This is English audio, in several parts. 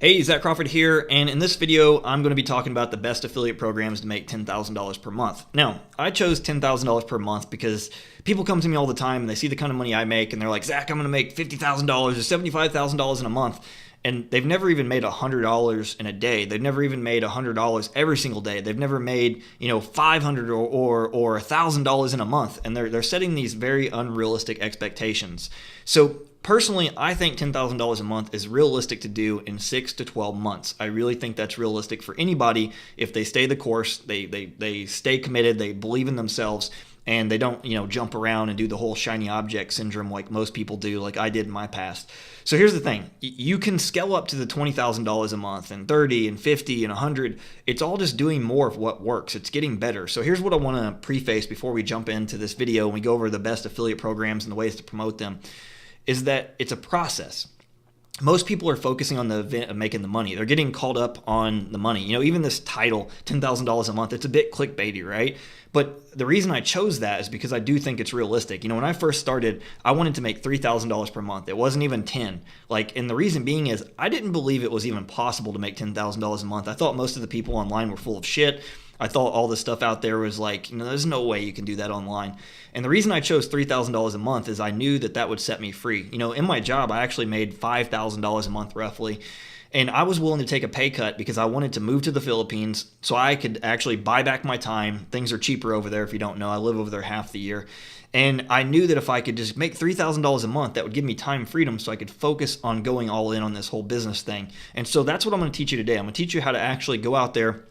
Hey, Zach Crawford here, and in this video, I'm going to be talking about the best affiliate programs to make $10,000 per month. Now, I chose $10,000 per month because people come to me all the time and they see the kind of money I make and they're like, Zach, I'm going to make $50,000 or $75,000 in a month. And they've never even made $100 in a day. They've never even made $100 every single day. They've never made, $500 or $1,000 in a month. And they're setting these very unrealistic expectations. So personally, I think $10,000 a month is realistic to do in 6 to 12 months. I really think that's realistic for anybody if they stay the course, they stay committed, they believe in themselves, and they don't, jump around and do the whole shiny object syndrome like most people do, like I did in my past. So here's the thing. You can scale up to the $20,000 a month and 30 and 50 and 100. It's all just doing more of what works. It's getting better. So here's what I want to preface before we jump into this video and we go over the best affiliate programs and the ways to promote them, is that it's a process. Most people are focusing on the event of making the money. They're getting caught up on the money. Even this title, $10,000 a month, it's a bit clickbaity, right? But the reason I chose that is because I do think it's realistic. When I first started, I wanted to make $3,000 per month. It wasn't even 10. And the reason being is I didn't believe it was even possible to make $10,000 a month. I thought most of the people online were full of shit. I thought all the stuff out there was like, there's no way you can do that online. And the reason I chose $3,000 a month is I knew that would set me free. In my job, I actually made $5,000 a month roughly. And I was willing to take a pay cut because I wanted to move to the Philippines so I could actually buy back my time. Things are cheaper over there if you don't know. I live over there half the year. And I knew that if I could just make $3,000 a month, that would give me time freedom so I could focus on going all in on this whole business thing. And so that's what I'm going to teach you today. I'm going to teach you how to actually go out there,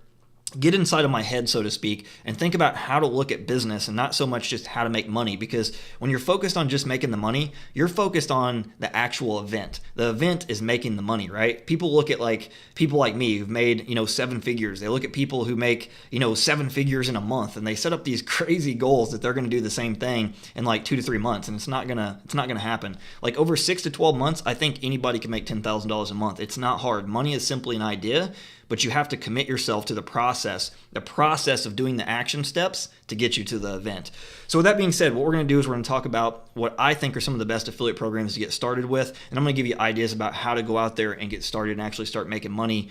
get inside of my head, so to speak, and think about how to look at business and not so much just how to make money. Because when you're focused on just making the money, you're focused on the actual event. The event is making the money, right? People look at people like me who've made, 7 figures. They look at people who make, 7 figures in a month, and they set up these crazy goals that they're going to do the same thing in 2 to 3 months. And it's not going to happen. Over 6 to 12 months, I think anybody can make $10,000 a month. It's not hard. Money is simply an idea, but you have to commit yourself to the process of doing the action steps to get you to the event. So with that being said, what we're going to do is we're going to talk about what I think are some of the best affiliate programs to get started with, and I'm going to give you ideas about how to go out there and get started and actually start making money,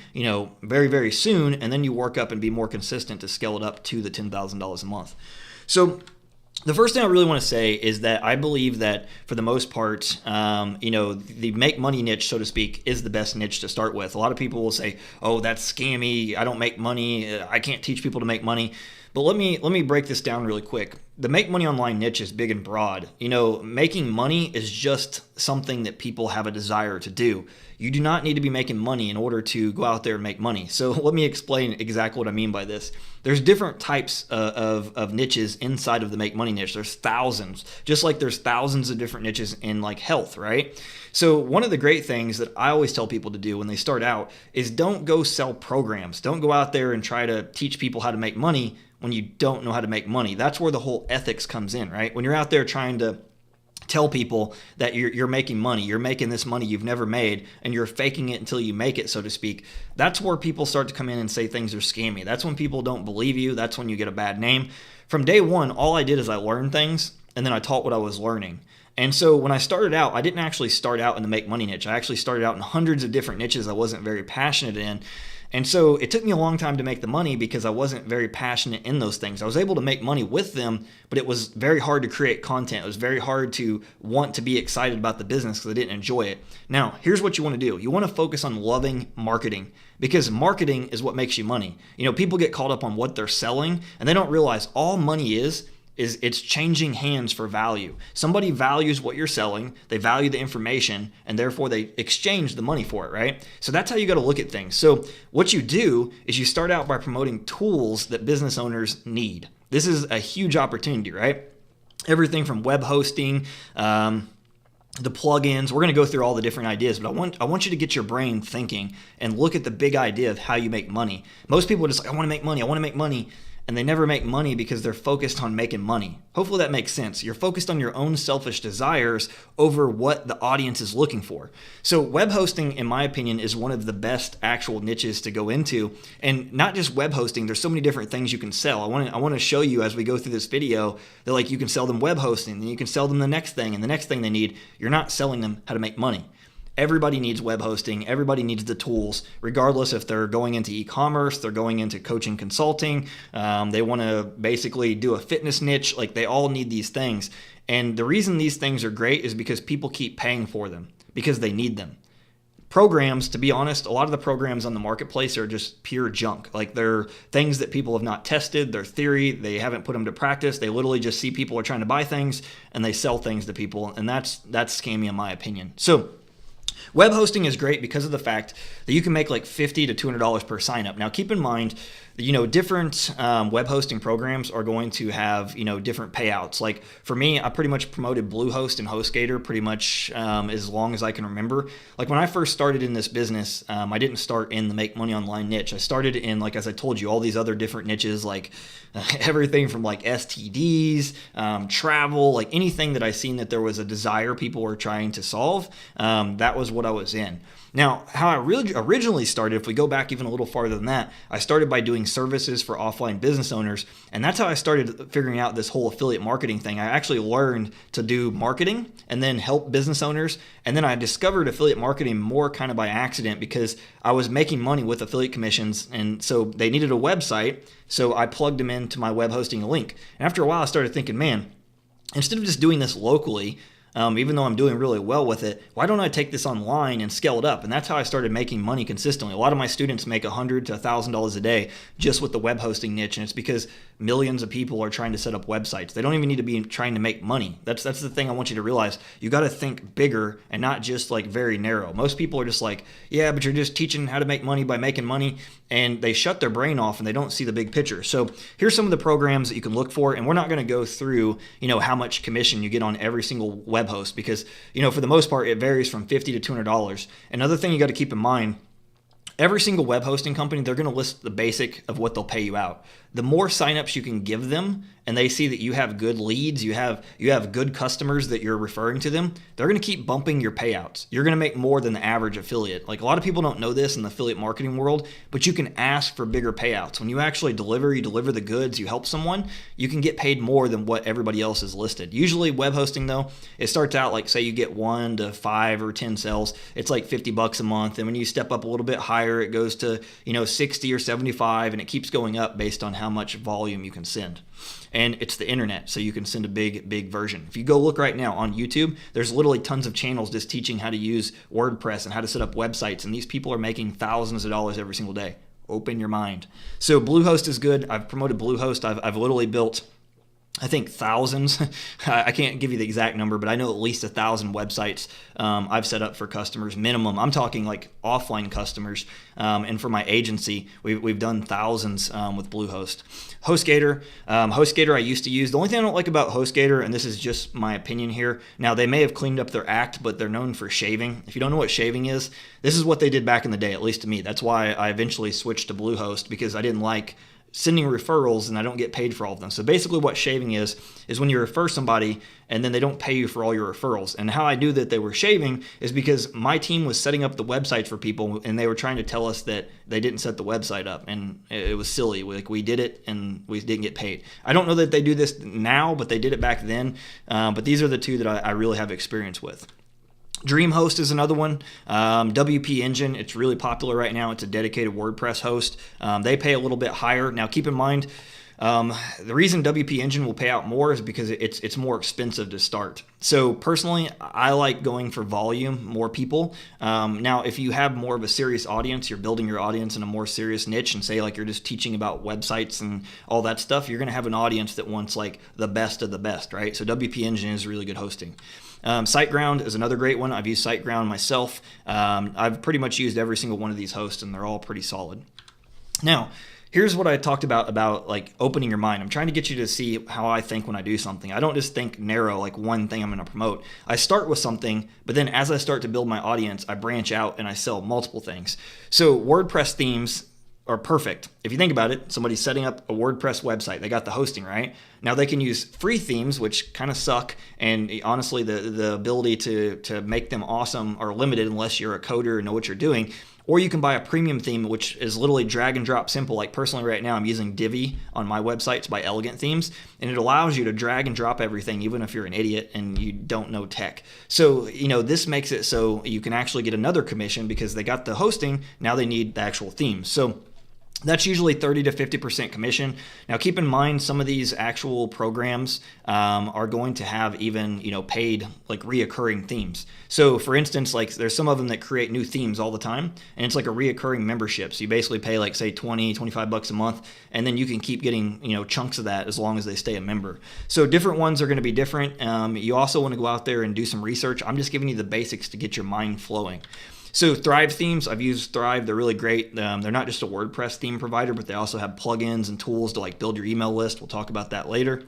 very, very soon, and then you work up and be more consistent to scale it up to the $10,000 a month. So the first thing I really want to say is that I believe that for the most part, the make money niche, so to speak, is the best niche to start with. A lot of people will say, oh, that's scammy. I don't make money. I can't teach people to make money. But let me break this down really quick. The make money online niche is big and broad. Making money is just something that people have a desire to do. You do not need to be making money in order to go out there and make money. So let me explain exactly what I mean by this. There's different types of niches inside of the make money niche. There's thousands, just like there's thousands of different niches in health, right? So one of the great things that I always tell people to do when they start out is don't go sell programs. Don't go out there and try to teach people how to make money when you don't know how to make money. That's where the whole ethics comes in, right? When you're out there trying to tell people that you're making money, you're making this money you've never made, and you're faking it until you make it, so to speak, that's where people start to come in and say things are scammy. That's when people don't believe you. That's when you get a bad name. From day one, all I did is I learned things, and then I taught what I was learning. And so when I started out, I didn't actually start out in the make money niche. I actually started out in hundreds of different niches I wasn't very passionate in. And so it took me a long time to make the money because I wasn't very passionate in those things. I was able to make money with them, but it was very hard to create content. It was very hard to want to be excited about the business because I didn't enjoy it. Now, here's what you want to do. You want to focus on loving marketing because marketing is what makes you money. People get caught up on what they're selling and they don't realize all money is it's changing hands for value. Somebody values what you're selling, they value the information, and therefore they exchange the money for it, right? So that's how you got to look at things. So what you do is you start out by promoting tools that business owners need. This is a huge opportunity, right? Everything from web hosting, the plugins. We're going to go through all the different ideas, but I want you to get your brain thinking and look at the big idea of how you make money. Most people are just like, I want to make money. And they never make money because they're focused on making money. Hopefully that makes sense. You're focused on your own selfish desires over what the audience is looking for. So web hosting, in my opinion, is one of the best actual niches to go into. And not just web hosting, there's so many different things you can sell. I want to show you as we go through this video that you can sell them web hosting, then you can sell them the next thing and the next thing they need. You're not selling them how to make money. everybody needs web hosting. Everybody needs the tools, regardless if they're going into e-commerce, they're going into coaching consulting, they want to basically do a fitness niche. Like, they all need these things. And the reason these things are great is because people keep paying for them because they need them. Programs, to be honest, a lot of the programs on the marketplace are just pure junk. Like, they're things that people have not tested, they're theory, they haven't put them to practice. They literally just see people are trying to buy things and they sell things to people, and that's scammy in my opinion. So web hosting is great because of the fact that you can make like $50 to $200 per sign up. Now, keep in mind, different web hosting programs are going to have, different payouts. Like, for me, I pretty much promoted Bluehost and HostGator pretty much as long as I can remember. Like, when I first started in this business, I didn't start in the make money online niche. I started in, like, as I told you, all these other different niches, like everything from like STDs, travel, like anything that I seen that there was a desire people were trying to solve. That was what I was in. Now, how I really originally started, if we go back even a little farther than that, I started by doing services for offline business owners. And that's how I started figuring out this whole affiliate marketing thing. I actually learned to do marketing and then help business owners. And then I discovered affiliate marketing more kind of by accident because I was making money with affiliate commissions. And so they needed a website. So I plugged them into my web hosting link. And after a while, I started thinking, man, instead of just doing this locally, even though I'm doing really well with it, why don't I take this online and scale it up? And that's how I started making money consistently. A lot of my students make $100 to $1,000 a day just with the web hosting niche, and it's because millions of people are trying to set up websites. They don't even need to be trying to make money. That's the thing I want you to realize. You got to think bigger and not just like very narrow. Most people are just like, yeah, but you're just teaching how to make money by making money, and they shut their brain off and they don't see the big picture. So here's some of the programs that you can look for, and we're not going to go through, how much commission you get on every single web host because, for the most part, it varies from $50 to $200. Another thing you got to keep in mind, every single web hosting company, they're going to list the basic of what they'll pay you out. The more signups you can give them, and they see that you have good leads, you have good customers that you're referring to them, they're going to keep bumping your payouts. You're going to make more than the average affiliate. Like, a lot of people don't know this in the affiliate marketing world, but you can ask for bigger payouts. When you actually you deliver the goods, you help someone, you can get paid more than what everybody else is listed. Usually web hosting though, it starts out like, say you get 1 to 5 or 10 sales, it's like $50 a month. And when you step up a little bit higher, it goes to, 60 or 75, and it keeps going up based on how much volume you can send. And it's the internet, so you can send a big version. If you go look right now on YouTube, there's literally tons of channels just teaching how to use WordPress and how to set up websites, and these people are making thousands of dollars every single day. Open your mind. So Bluehost is good. I've promoted Bluehost. I've literally built, I think, thousands. I can't give you the exact number, but I know at least 1,000 websites I've set up for customers minimum. I'm talking like offline customers. And for my agency, we've done thousands with Bluehost. HostGator. HostGator I used to use. The only thing I don't like about HostGator, and this is just my opinion here, now they may have cleaned up their act, but they're known for shaving. If you don't know what shaving is, this is what they did back in the day, at least to me. That's why I eventually switched to Bluehost, because I didn't like sending referrals and I don't get paid for all of them. So basically what shaving is when you refer somebody and then they don't pay you for all your referrals. And how I knew that they were shaving is because my team was setting up the websites for people and they were trying to tell us that they didn't set the website up, and it was silly. Like, we did it and we didn't get paid. I don't know that they do this now, but they did it back then. But these are the two that I really have experience with. DreamHost is another one. WP Engine, it's really popular right now. It's a dedicated WordPress host. They pay a little bit higher. Now, keep in mind, the reason WP Engine will pay out more is because it's more expensive to start. So personally, I like going for volume, more people. Now, if you have more of a serious audience, you're building your audience in a more serious niche, and say like you're just teaching about websites and all that stuff, you're going to have an audience that wants like the best of the best, right? So WP Engine is really good hosting. SiteGround is another great one. I've used SiteGround myself. I've pretty much used every single one of these hosts, and they're all pretty solid. Now, here's what I talked about like opening your mind. I'm trying to get you to see how I think when I do something. I don't just think narrow, like one thing I'm going to promote. I start with something, but then as I start to build my audience, I branch out and I sell multiple things. So WordPress themes are perfect. If you think about it, somebody's setting up a WordPress website. They got the hosting, right? Now they can use free themes, which kind of suck. And honestly, the ability to make them awesome are limited unless you're a coder and know what you're doing. Or you can buy a premium theme, which is literally drag and drop simple. Like personally right now, I'm using Divi on my website. It's by Elegant Themes, and it allows you to drag and drop everything, even if you're an idiot and you don't know tech. So, this makes it so you can actually get another commission because they got the hosting. Now they need the actual themes. So that's usually 30 to 50% commission. Now, keep in mind, some of these actual programs are going to have even, paid like reoccurring themes. So for instance, like there's some of them that create new themes all the time, and it's like a reoccurring membership. So you basically pay like say 20, 25 bucks a month, and then you can keep getting, chunks of that as long as they stay a member. So different ones are going to be different. You also want to go out there and do some research. I'm just giving you the basics to get your mind flowing. So Thrive Themes, I've used Thrive. They're really great. They're not just a WordPress theme provider, but they also have plugins and tools to like build your email list. We'll talk about that later.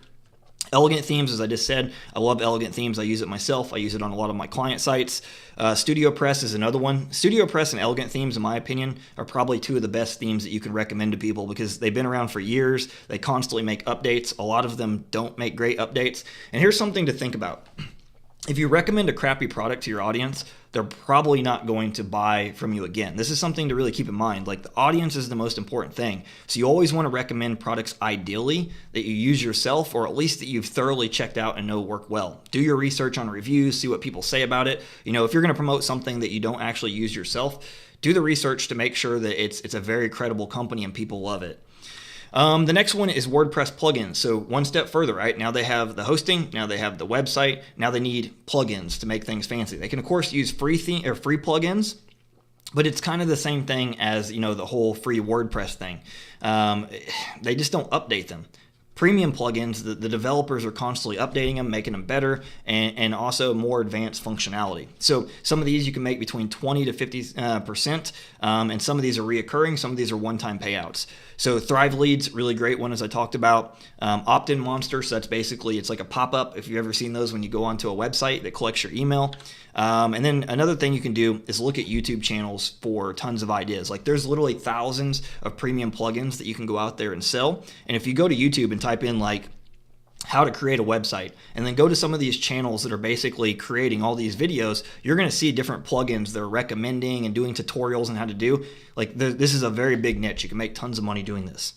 Elegant Themes, as I just said, I love Elegant Themes. I use it myself. I use it on a lot of my client sites. StudioPress is another one. StudioPress and Elegant Themes, in my opinion, are probably two of the best themes that you can recommend to people because they've been around for years. They constantly make updates. A lot of them don't make great updates. And here's something to think about. If you recommend a crappy product to your audience, they're probably not going to buy from you again. This is something to really keep in mind. Like the audience is the most important thing. So you always want to recommend products ideally that you use yourself, or at least that you've thoroughly checked out and know work well. Do your research on reviews, see what people say about it. If you're going to promote something that you don't actually use yourself, do the research to make sure that it's a very credible company and people love it. The next one is WordPress plugins. So one step further, right? Now they have the hosting, now they have the website, now they need plugins to make things fancy. They can of course use free plugins, but it's kind of the same thing as, the whole free WordPress thing. They just don't update them. Premium plugins, the developers are constantly updating them, making them better, and also more advanced functionality. So some of these you can make between 20 to 50%, and some of these are reoccurring, some of these are one-time payouts. So Thrive Leads, really great one, as I talked about. Opt-in Monster, so that's basically, it's like a pop-up, if you've ever seen those when you go onto a website that collects your email. And then another thing you can do is look at YouTube channels for tons of ideas. Like there's literally thousands of premium plugins that you can go out there and sell. And if you go to YouTube and type in like how to create a website, and then go to some of these channels that are basically creating all these videos, you're going to see different plugins they're recommending and doing tutorials on how to do. Like this is a very big niche. You can make tons of money doing this.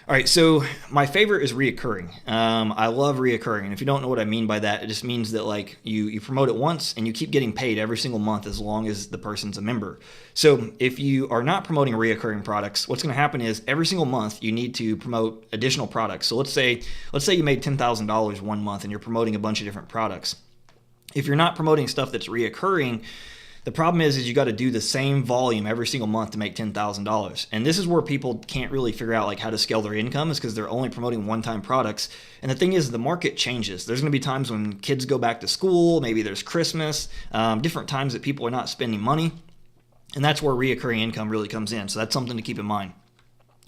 All right, so my favorite is reoccurring. I love reoccurring, and if you don't know what I mean by that, it just means that like you promote it once and you keep getting paid every single month as long as the person's a member. So if you are not promoting reoccurring products, what's going to happen is every single month you need to promote additional products. So let's say you made $10,000 one month and you're promoting a bunch of different products. If you're not promoting stuff that's reoccurring, the problem is you got to do the same volume every single month to make $10,000. And this is where people can't really figure out like how to scale their income, is because they're only promoting one-time products. And the thing is, the market changes. There's going to be times when kids go back to school, maybe there's Christmas, different times that people are not spending money. And that's where reoccurring income really comes in. So that's something to keep in mind.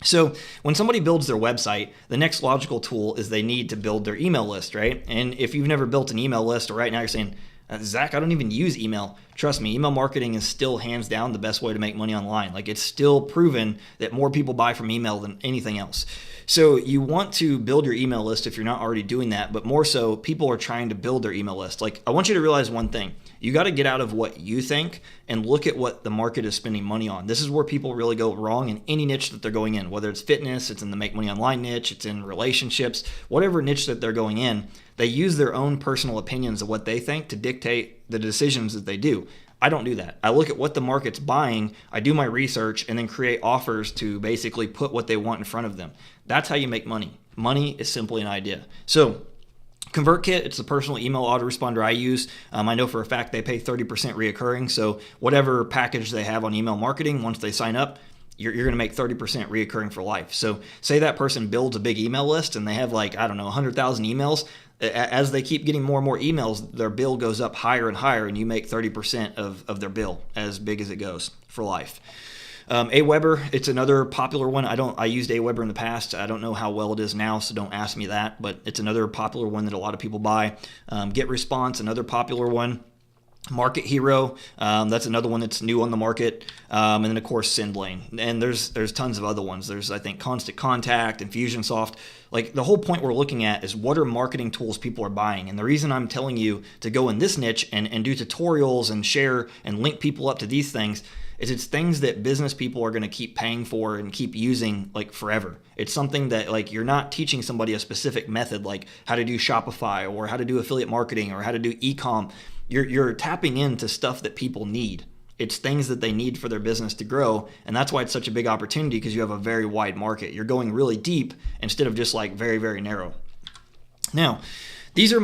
So when somebody builds their website, the next logical tool is they need to build their email list, right? And if you've never built an email list, or right now you're saying, Zach, I don't even use email. Trust me, email marketing is still hands down the best way to make money online. Like it's still proven that more people buy from email than anything else. So you want to build your email list if you're not already doing that, but more so people are trying to build their email list. Like I want you to realize one thing. You got to get out of what you think and look at what the market is spending money on. This is where people really go wrong in any niche that they're going in, whether it's fitness, it's in the make money online niche, it's in relationships, whatever niche that they're going in, they use their own personal opinions of what they think to dictate the decisions that they do. I don't do that. I look at what the market's buying, I do my research, and then create offers to basically put what they want in front of them. That's how you make money. Money is simply an idea. So ConvertKit, it's the personal email autoresponder I use. I know for a fact they pay 30% reoccurring. So whatever package they have on email marketing, once they sign up, you're going to make 30% reoccurring for life. So say that person builds a big email list and they have 100,000 emails. As they keep getting more and more emails, their bill goes up higher and higher, and you make 30% of their bill, as big as it goes for life. Aweber, it's another popular one. I used Aweber in the past. I don't know how well it is now, so don't ask me that, but it's another popular one that a lot of people buy. GetResponse, another popular one. Market Hero, that's another one that's new on the market, and then of course SendLane, and there's tons of other ones. There's I think Constant Contact, Infusionsoft. Like the whole point we're looking at is what are marketing tools people are buying, and the reason I'm telling you to go in this niche and do tutorials and share and link people up to these things is it's things that business people are going to keep paying for and keep using like forever. It's something that like you're not teaching somebody a specific method like how to do Shopify or how to do affiliate marketing or how to do e-com. You're tapping into stuff that people need. It's things that they need for their business to grow. And that's why it's such a big opportunity, because you have a very wide market. You're going really deep instead of just like very, very narrow. Now, these are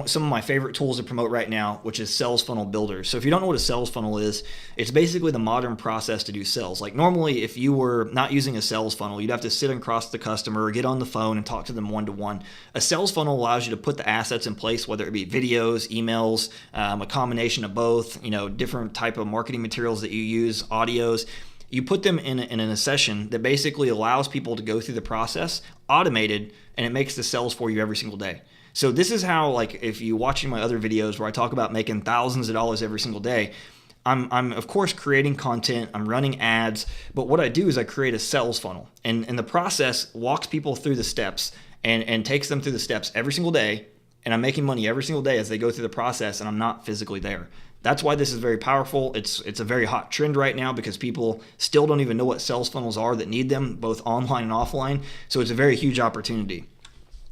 some of my favorite tools to promote right now, which is sales funnel builders. So if you don't know what a sales funnel is, it's basically the modern process to do sales. Like normally, if you were not using a sales funnel, you'd have to sit across the customer or get on the phone and talk to them one-to-one. A sales funnel allows you to put the assets in place, whether it be videos, emails, a combination of both, different type of marketing materials that you use, audios. You put them in a session that basically allows people to go through the process automated, and it makes the sales for you every single day. So this is how, like, if you're watching my other videos where I talk about making thousands of dollars every single day, I'm of course creating content, I'm running ads, but what I do is I create a sales funnel, and the process walks people through the steps and takes them through the steps every single day, and I'm making money every single day as they go through the process, and I'm not physically there. That's why this is very powerful. It's a very hot trend right now because people still don't even know what sales funnels are that need them, both online and offline. So it's a very huge opportunity.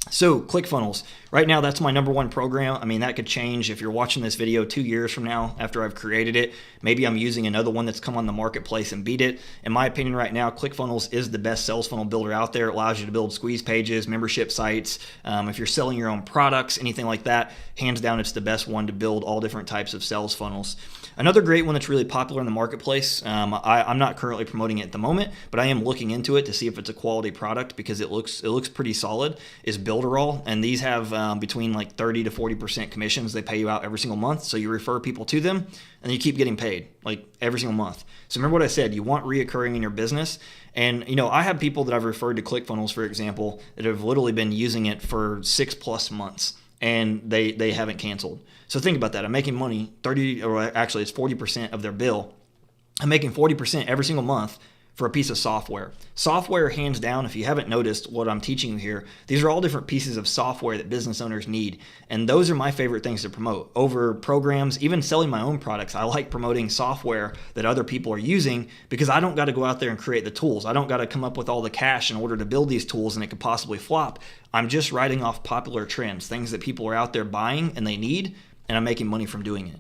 So ClickFunnels, right now that's my number one program. I mean, that could change if you're watching this video 2 years from now after I've created it. Maybe I'm using another one that's come on the marketplace and beat it. In my opinion right now, ClickFunnels is the best sales funnel builder out there. It allows you to build squeeze pages, membership sites. If you're selling your own products, anything like that, hands down, it's the best one to build all different types of sales funnels. Another great one that's really popular in the marketplace, I'm not currently promoting it at the moment, but I am looking into it to see if it's a quality product because it looks pretty solid, is Builderall. And these have between like 30 to 40% commissions they pay you out every single month. So you refer people to them and you keep getting paid like every single month. So remember what I said, you want reoccurring in your business. And I have people that I've referred to ClickFunnels, for example, that have literally been using it for 6+ months and they haven't canceled. So think about that. I'm making money 30, or actually it's 40% of their bill. I'm making 40% every single month for a piece of software. Software, hands down, if you haven't noticed what I'm teaching you here, these are all different pieces of software that business owners need. And those are my favorite things to promote over programs, even selling my own products. I like promoting software that other people are using because I don't got to go out there and create the tools. I don't got to come up with all the cash in order to build these tools and it could possibly flop. I'm just riding off popular trends, things that people are out there buying and they need, and I'm making money from doing it.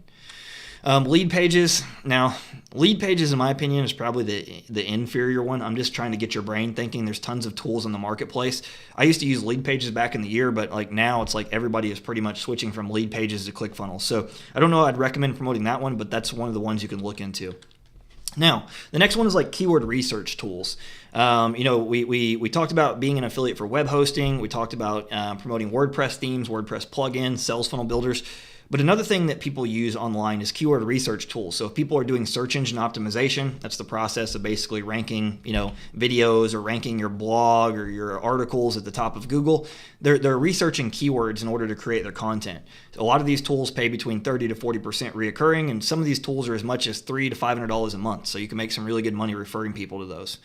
Lead pages. Now, lead pages, in my opinion, is probably the inferior one. I'm just trying to get your brain thinking. There's tons of tools in the marketplace. I used to use lead pages back in the year, but like now it's like everybody is pretty much switching from lead pages to ClickFunnels. So I don't know, I'd recommend promoting that one, but that's one of the ones you can look into. Now, the next one is like keyword research tools. We talked about being an affiliate for web hosting. We talked about promoting WordPress themes, WordPress plugins, sales funnel builders. But another thing that people use online is keyword research tools. So if people are doing search engine optimization, that's the process of basically ranking, videos or ranking your blog or your articles at the top of Google. They're researching keywords in order to create their content. A lot of these tools pay between 30 to 40% reoccurring, and some of these tools are as much as $300 to $500 a month. So you can make some really good money referring people to those.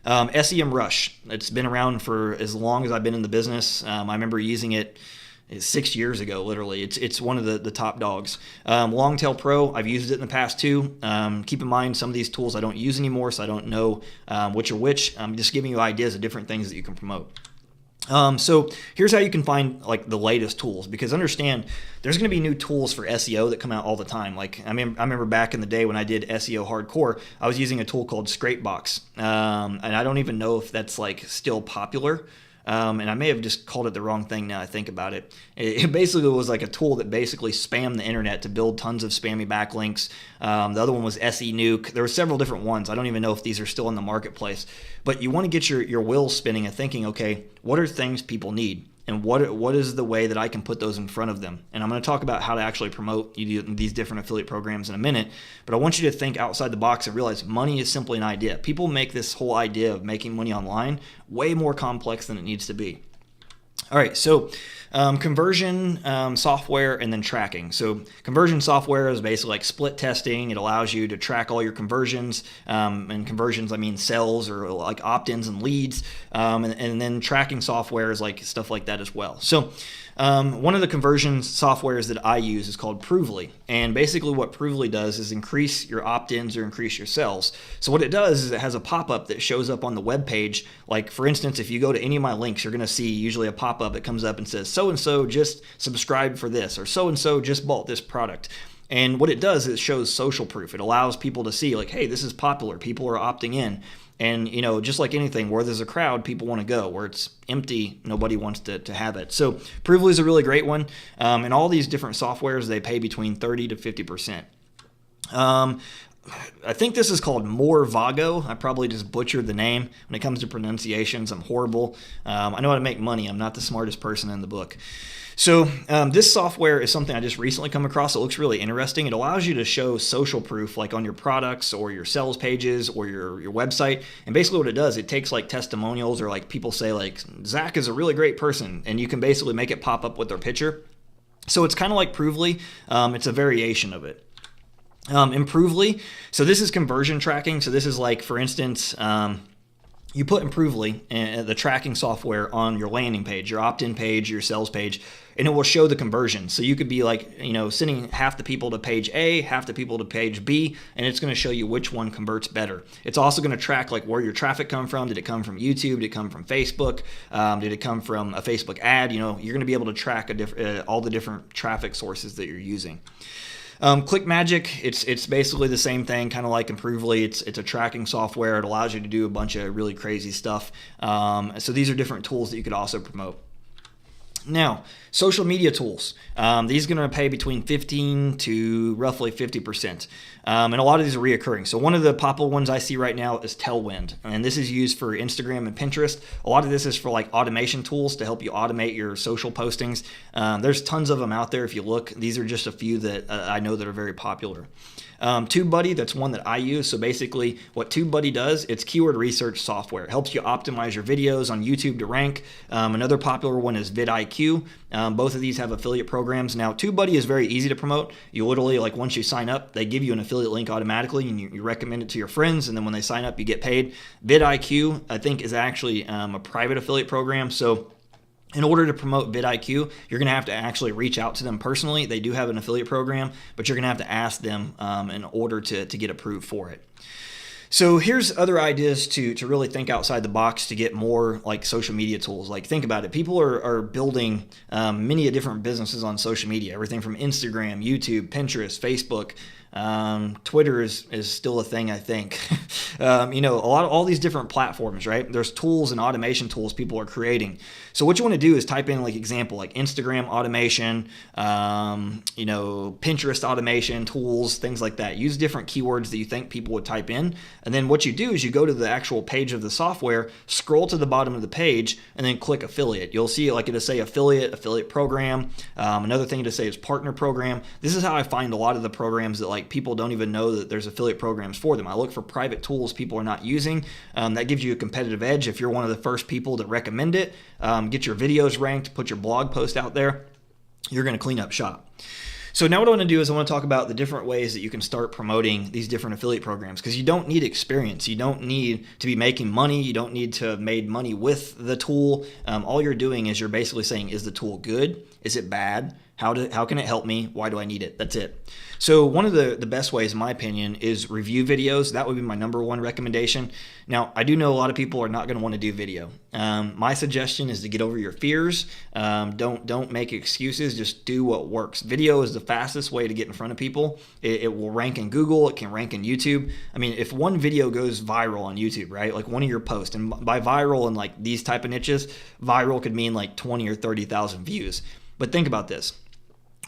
SEMrush, it's been around for as long as I've been in the business. I remember using it 6 years ago, literally. It's one of the top dogs. Longtail Pro, I've used it in the past too. Keep in mind, some of these tools I don't use anymore, so I don't know which are which. I'm just giving you ideas of different things that you can promote. So here's how you can find like the latest tools, because understand there's going to be new tools for SEO that come out all the time. Like I remember back in the day when I did SEO hardcore, I was using a tool called Scrapebox, and I don't even know if that's like still popular. And I may have just called it the wrong thing now I think about it. It basically was like a tool that basically spammed the internet to build tons of spammy backlinks. The other one was 𝐸nuke. There were several different ones. I don't even know if these are still in the marketplace. But you want to get your wheels spinning and thinking, okay, what are things people need? And what is the way that I can put those in front of them? And I'm going to talk about how to actually promote these different affiliate programs in a minute. But I want you to think outside the box and realize money is simply an idea. People make this whole idea of making money online way more complex than it needs to be. All right, so conversion software and then tracking. So conversion software is basically like split testing. It allows you to track all your conversions. And conversions, I mean sales or like opt-ins and leads. And then tracking software is like stuff like that as well. So One of the conversion softwares that I use is called Provely. And basically what Provely does is increase your opt-ins or increase your sales. So what it does is it has a pop-up that shows up on the web page. Like for instance, if you go to any of my links, you're going to see usually a pop-up that comes up and says, so-and-so just subscribed for this, or so-and-so just bought this product. And what it does is it shows social proof. It allows people to see like, hey, this is popular. People are opting in. And, you know, just like anything, where there's a crowd, people want to go. Where it's empty, nobody wants to have it. So Provely is a really great one. And all these different softwares, they pay between 30 to 50%. I think this is called 𝐼𝐸𝐺𝐷. I probably just butchered the name. When it comes to pronunciations, I'm horrible. I know how to make money. I'm not the smartest person in the book. So this software is something I just recently come across. It looks really interesting. It allows you to show social proof like on your products or your sales pages or your website. And basically what it does, it takes like testimonials or like people say like, Zach is a really great person. And you can basically make it pop up with their picture. So it's kind of like Provely. It's a variation of it. In Provely, so this is conversion tracking. So this is like, for instance, you put Provely, the tracking software, on your landing page, your opt-in page, your sales page, and it will show the conversion. So you could be like, you know, sending half the people to page A, half the people to page B, and it's going to show you which one converts better. It's also going to track like where your traffic come from. Did it come from YouTube? Did it come from Facebook? Did it come from a Facebook ad? You know, you're going to be able to track all the different traffic sources that you're using. 𝐷𝐞𝐚𝐫𝐧, it's basically the same thing, kind of like Provely. It's a tracking software. It allows you to do a bunch of really crazy stuff. So these are different tools that you could also promote. Now, social media tools. These are going to pay between 15 to roughly 50%. And a lot of these are reoccurring. So one of the popular ones I see right now is Tailwind. And this is used for Instagram and Pinterest. A lot of this is for like automation tools to help you automate your social postings. There's tons of them out there if you look. These are just a few that I know that are very popular. TubeBuddy, that's one that I use. So basically what TubeBuddy does, it's keyword research software. It helps you optimize your videos on YouTube to rank. Another popular one is vidIQ. Both of these have affiliate programs. Now TubeBuddy is very easy to promote. You literally, like once you sign up, they give you an affiliate link automatically and you recommend it to your friends, and then when they sign up, you get paid. vidIQ, I think, is actually a private affiliate program. So in order to promote vidIQ, you're going to actually reach out to them personally. They do have an affiliate program, but you're going to ask them in order to get approved for it. So here's other ideas to really think outside the box to get more like social media tools. Like think about it. People are building many different businesses on social media, everything from Instagram, YouTube, Pinterest, Facebook. Twitter is still a thing, I think. You know, all these different platforms, right? There's tools and automation tools people are creating. So what you want to do is type in like example, like Instagram automation, you know, Pinterest automation tools, things like that. Use different keywords that you think people would type in. And then what you do is you go to the actual page of the software, scroll to the bottom of the page, and then click affiliate. You'll see like it'll say affiliate program. Another thing to say is partner program. This is how I find a lot of the programs that like people don't even know that there's affiliate programs for them. I look for private tools people are not using. That gives you a competitive edge if you're one of the first people that recommend it. Get your videos ranked, put your blog post out there. You're going to clean up shop. So now what I want to do is I want to talk about the different ways that you can start promoting these different affiliate programs, because you don't need experience. You don't need to be making money. You don't need to have made money with the tool. All you're doing is you're basically saying, is the tool good? Is it bad? How can it help me? Why do I need it? That's it. So one of the best ways, in my opinion, is review videos. That would be my number one recommendation. Now, I do know a lot of people are not going to want to do video. My suggestion is to get over your fears. Don't make excuses. Just do what works. Video is the fastest way to get in front of people. It will rank in Google. It can rank in YouTube. I mean, if one video goes viral on YouTube, right? Like one of your posts, and by viral in like these type of niches, viral could mean like 20 or 30,000 views. But think about this.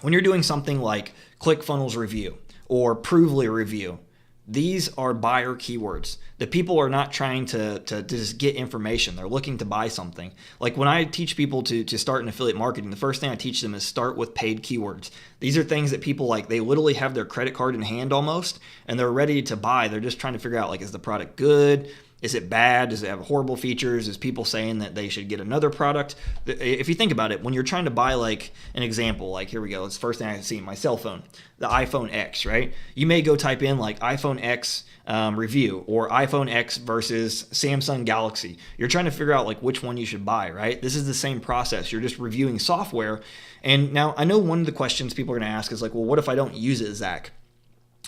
When you're doing something like ClickFunnels review or Provely review, these are buyer keywords. The people are not trying to just get information. They're looking to buy something. Like when I teach people to start in affiliate marketing, the first thing I teach them is start with paid keywords. These are things that people like, they literally have their credit card in hand almost, and they're ready to buy. They're just trying to figure out like, is the product good? Is it bad? Does it have horrible features? Is people saying that they should get another product? If you think about it, when you're trying to buy, like, an example, like, here we go, it's the first thing I see, my cell phone, the iPhone X, right? You may go type in like iPhone X review or iPhone X versus Samsung Galaxy. You're trying to figure out like which one you should buy, right? This is the same process. You're just reviewing software. And now I know one of the questions people are going to ask is like, well, what if I don't use it, Zach?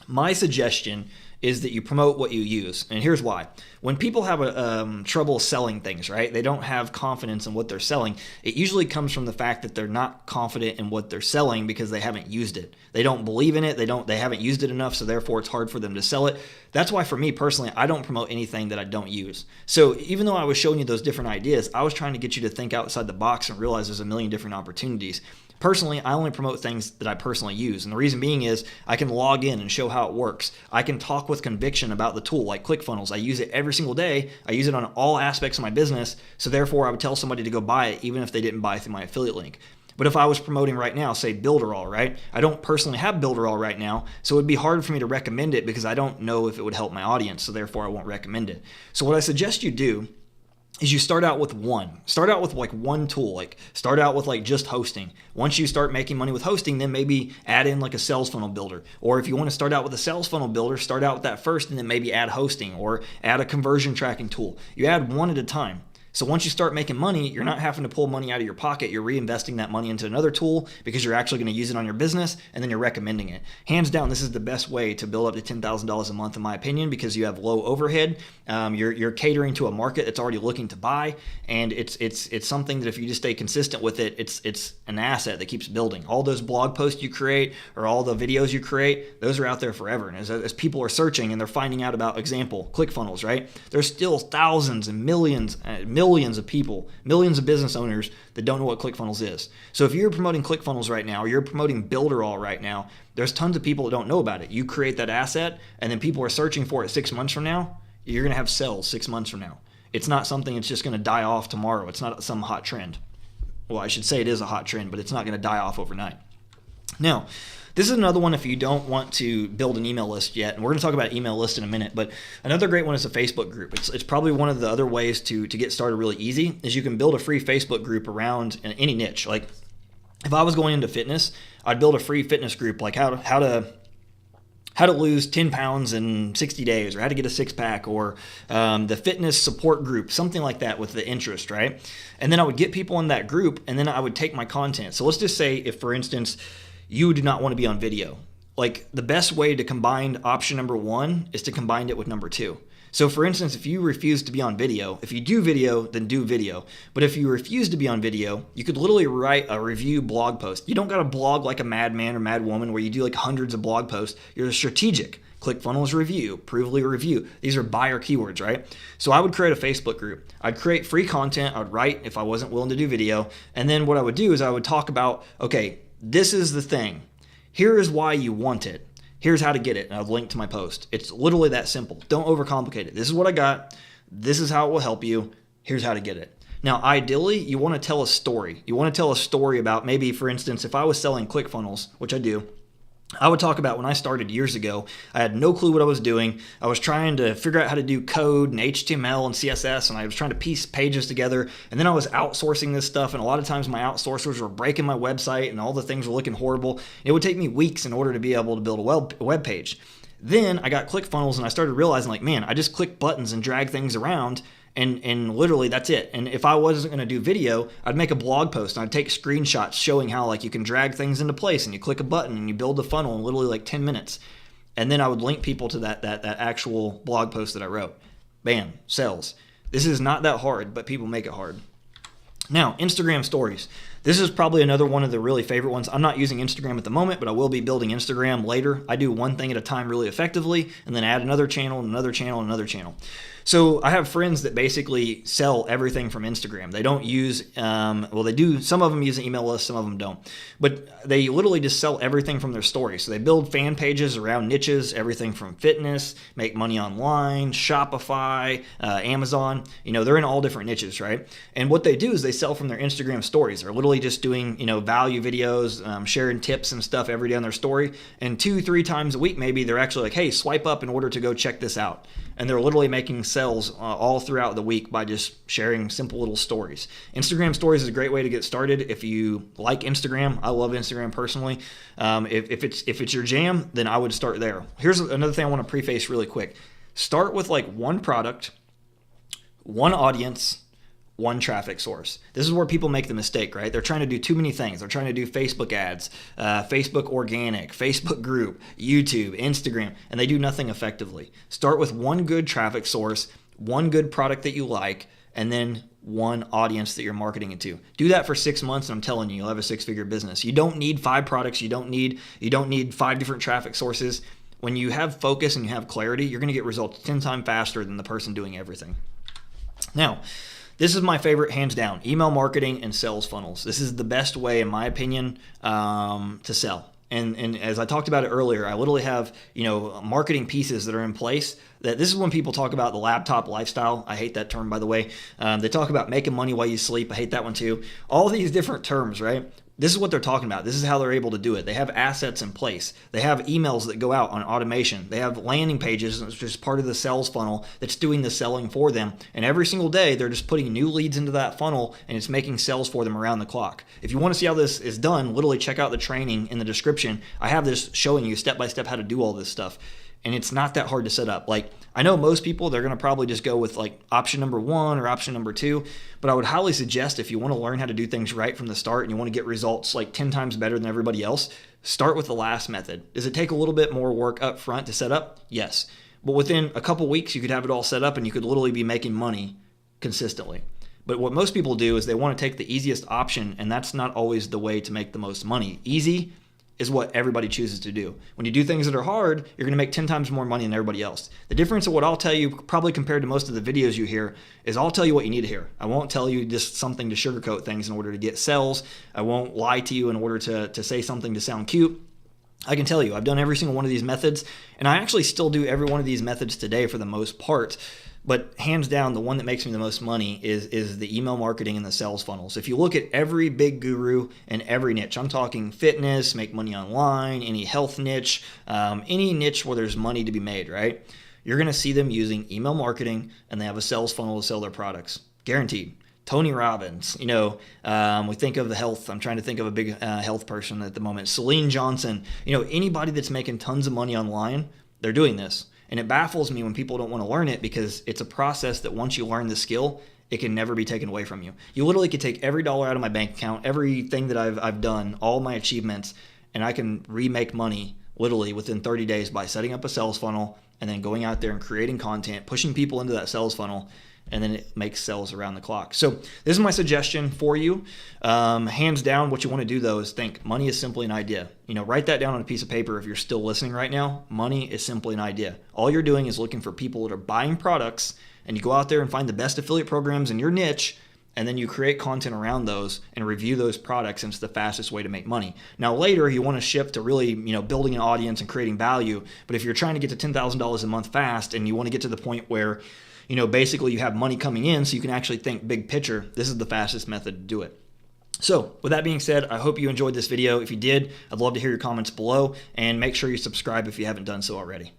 My suggestion is that you promote what you use. And here's why. When people have trouble selling things, right? They don't have confidence in what they're selling. It usually comes from the fact that they're not confident in what they're selling because they haven't used it. They don't believe in it. They haven't used it enough, so therefore it's hard for them to sell it. That's why for me personally, I don't promote anything that I don't use. So even though I was showing you those different ideas, I was trying to get you to think outside the box and realize there's a million different opportunities. Personally, I only promote things that I personally use. And the reason being is I can log in and show how it works. I can talk with conviction about the tool, like ClickFunnels. I use it every single day. I use it on all aspects of my business. So therefore, I would tell somebody to go buy it, even if they didn't buy through my affiliate link. But if I was promoting right now, say Builderall, right? I don't personally have Builderall right now, so it would be hard for me to recommend it because I don't know if it would help my audience. So therefore, I won't recommend it. So what I suggest you do is you start out with one. Start out with like one tool, like start out with like just hosting. Once you start making money with hosting, then maybe add in like a sales funnel builder. Or if you want to start out with a sales funnel builder, start out with that first and then maybe add hosting or add a conversion tracking tool. You add one at a time. So once you start making money, you're not having to pull money out of your pocket. You're reinvesting that money into another tool because you're actually going to use it on your business, and then you're recommending it. Hands down, this is the best way to build up to $10,000 a month, in my opinion, because you have low overhead. You're catering to a market that's already looking to buy, and it's something that if you just stay consistent with it, it's an asset that keeps building. All those blog posts you create or all the videos you create, those are out there forever. And as people are searching and they're finding out about, example, ClickFunnels, right? There's still thousands and millions of people, millions of business owners that don't know what ClickFunnels is. So if you're promoting ClickFunnels right now, or you're promoting Builderall right now, there's tons of people that don't know about it. You create that asset, and then people are searching for it 6 months from now. You're going to have sales 6 months from now. It's not something that's just going to die off tomorrow. It's not some hot trend. Well, I should say it is a hot trend, but it's not going to die off overnight. Now, this is another one if you don't want to build an email list yet, and we're going to talk about email list in a minute, but another great one is a Facebook group. It's probably one of the other ways to get started really easy is you can build a free Facebook group around any niche. Like if I was going into fitness, I'd build a free fitness group like how to lose 10 pounds in 60 days or how to get a six-pack or the fitness support group, something like that with the interest, right? And then I would get people in that group, and then I would take my content. So let's just say if, for instance, you do not want to be on video. Like the best way to combine option number one is to combine it with number two. So for instance, if you refuse to be on video, if you do video, then do video. But if you refuse to be on video, you could literally write a review blog post. You don't got to blog like a madman or madwoman where you do like hundreds of blog posts. You're strategic. ClickFunnels review, Provely review. These are buyer keywords, right? So I would create a Facebook group. I'd create free content. I would write if I wasn't willing to do video. And then what I would do is I would talk about, okay, this is the thing. Here is why you want it. Here's how to get it. And I'll link to my post. It's literally that simple. Don't overcomplicate it. This is what I got. This is how it will help you. Here's how to get it. Now, ideally, you want to tell a story. You want to tell a story about maybe, for instance, if I was selling ClickFunnels, which I do, I would talk about when I started years ago, I had no clue what I was doing. I was trying to figure out how to do code and HTML and CSS, and I was trying to piece pages together. And then I was outsourcing this stuff, and a lot of times my outsourcers were breaking my website, and all the things were looking horrible. It would take me weeks in order to be able to build a web page. Then I got ClickFunnels, and I started realizing, like, man, I just click buttons and drag things around, and literally that's it. And if I wasn't going to do video, I'd make a blog post and I'd take screenshots showing how like you can drag things into place and you click a button and you build the funnel in literally like 10 minutes. And then I would link people to that actual blog post that I wrote. Bam, sales. This is not that hard, but people make it hard. Now, Instagram stories. This is probably another one of the really favorite ones. I'm not using Instagram at the moment, but I will be building Instagram later. I do one thing at a time really effectively and then add another channel, another channel, another channel. So I have friends that basically sell everything from Instagram. They don't use, they do, some of them use an email list, some of them don't. But they literally just sell everything from their stories. So they build fan pages around niches, everything from fitness, make money online, Shopify, Amazon. You know, they're in all different niches, right? And what they do is they sell from their Instagram stories. They're literally just doing, value videos, sharing tips and stuff every day on their story. And 2-3 times a week, maybe they're actually like, hey, swipe up in order to go check this out. And they're literally making sales all throughout the week by just sharing simple little stories. Instagram stories is a great way to get started if you like Instagram. I love Instagram personally. If it's your jam, then I would start there. Here's another thing I want to preface really quick. Start with like one product, one audience, one traffic source. This is where people make the mistake, right? They're trying to do too many things. They're trying to do Facebook ads, Facebook organic, Facebook group, YouTube, Instagram, and they do nothing effectively. Start with one good traffic source, one good product that you like, and then one audience that you're marketing it to. Do that for 6 months, and I'm telling you, you'll have a 6-figure business. You don't need 5 products. You don't need 5 different traffic sources. When you have focus and you have clarity, you're going to get results 10 times faster than the person doing everything. Now, this is my favorite, hands down, email marketing and sales funnels. This is the best way, in my opinion, to sell. And as I talked about it earlier, I literally have, marketing pieces that are in place. That this is when people talk about the laptop lifestyle. I hate that term, by the way. They talk about making money while you sleep. I hate that one too. All these different terms, right? This is what they're talking about. This is how they're able to do it. They have assets in place. They have emails that go out on automation. They have landing pages, which is part of the sales funnel that's doing the selling for them. And every single day, they're just putting new leads into that funnel, and it's making sales for them around the clock. If you want to see how this is done, literally check out the training in the description. I have this showing you step by step how to do all this stuff. And it's not that hard to set up. Like, I know most people, they're going to probably just go with like option number 1 or option number 2, but I would highly suggest if you want to learn how to do things right from the start and you want to get results like 10 times better than everybody else, start with the last method. Does it take a little bit more work up front to set up? Yes. But within a couple weeks, you could have it all set up and you could literally be making money consistently. But what most people do is they want to take the easiest option, and that's not always the way to make the most money. Easy is what everybody chooses to do. When you do things that are hard, you're going to make 10 times more money than everybody else. The difference of what I'll tell you, probably compared to most of the videos you hear, is I'll tell you what you need to hear. I won't tell you just something to sugarcoat things in order to get sales. I won't lie to you in order to say something to sound cute. I can tell you, I've done every single one of these methods, and I actually still do every one of these methods today for the most part. But hands down, the one that makes me the most money is the email marketing and the sales funnels. If you look at every big guru in every niche, I'm talking fitness, make money online, any health niche, any niche where there's money to be made, right? You're going to see them using email marketing, and they have a sales funnel to sell their products. Guaranteed. Tony Robbins, we think of the health. I'm trying to think of a big health person at the moment. Celine Johnson, anybody that's making tons of money online, they're doing this. And it baffles me when people don't want to learn it, because it's a process that once you learn the skill, it can never be taken away from you. You literally could take every dollar out of my bank account, everything that I've done, all my achievements, and I can remake money literally within 30 days by setting up a sales funnel and then going out there and creating content, pushing people into that sales funnel, and then it makes sales around the clock. So this is my suggestion for you. Hands down, what you want to do though is think money is simply an idea. Write that down on a piece of paper if you're still listening right now. Money is simply an idea. All you're doing is looking for people that are buying products, and you go out there and find the best affiliate programs in your niche, and then you create content around those and review those products, and it's the fastest way to make money. Now later you want to shift to really, building an audience and creating value. But if you're trying to get to $10,000 a month fast, and you want to get to the point where basically you have money coming in so you can actually think big picture, this is the fastest method to do it. So with that being said, I hope you enjoyed this video. If you did, I'd love to hear your comments below, and make sure you subscribe if you haven't done so already.